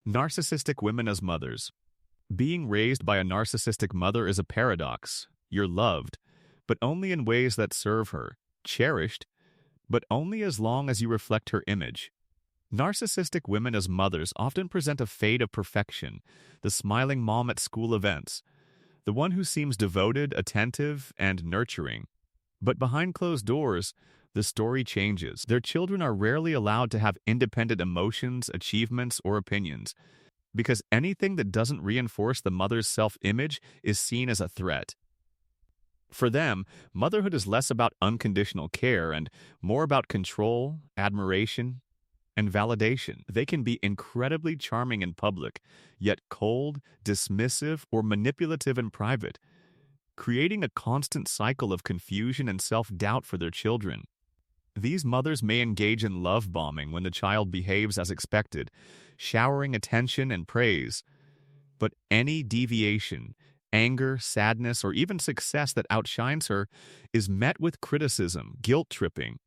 Narcissistic women as mothers. Being raised by a narcissistic mother is a paradox. You're loved, but only in ways that serve her. Cherished, but only as long as you reflect her image. Narcissistic women as mothers often present a fade of perfection, the smiling mom at school events, the one who seems devoted, attentive, and nurturing. But behind closed doors, the story changes. Their children are rarely allowed to have independent emotions, achievements, or opinions, because anything that doesn't reinforce the mother's self-image is seen as a threat. For them, motherhood is less about unconditional care and more about control, admiration, and validation. They can be incredibly charming in public, yet cold, dismissive, or manipulative in private, creating a constant cycle of confusion and self-doubt for their children. These mothers may engage in love bombing when the child behaves as expected, showering attention and praise. But any deviation, anger, sadness, or even success that outshines her is met with criticism, guilt-tripping,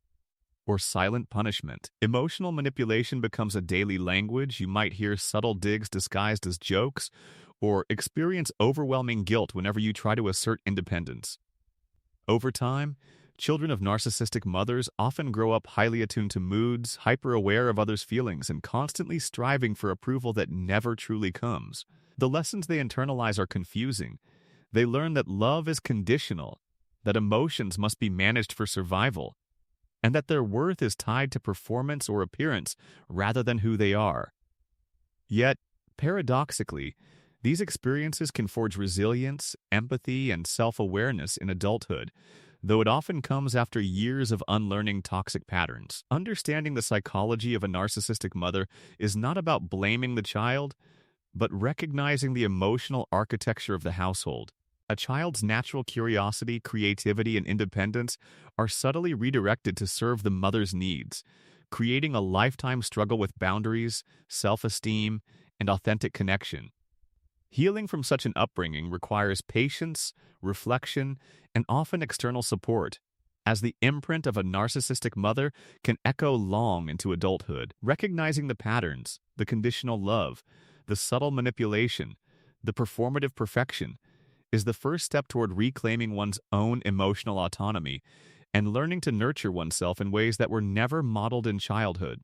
or silent punishment. Emotional manipulation becomes a daily language. You might hear subtle digs disguised as jokes, or experience overwhelming guilt whenever you try to assert independence. Over time, children of narcissistic mothers often grow up highly attuned to moods, hyper-aware of others' feelings, and constantly striving for approval that never truly comes. The lessons they internalize are confusing. They learn that love is conditional, that emotions must be managed for survival, and that their worth is tied to performance or appearance rather than who they are. Yet, paradoxically, these experiences can forge resilience, empathy, and self-awareness in adulthood, though it often comes after years of unlearning toxic patterns. Understanding the psychology of a narcissistic mother is not about blaming the child, but recognizing the emotional architecture of the household. A child's natural curiosity, creativity, and independence are subtly redirected to serve the mother's needs, creating a lifetime struggle with boundaries, self-esteem, and authentic connection. Healing from such an upbringing requires patience, reflection, and often external support, as the imprint of a narcissistic mother can echo long into adulthood. Recognizing the patterns, the conditional love, the subtle manipulation, the performative perfection, is the first step toward reclaiming one's own emotional autonomy and learning to nurture oneself in ways that were never modeled in childhood.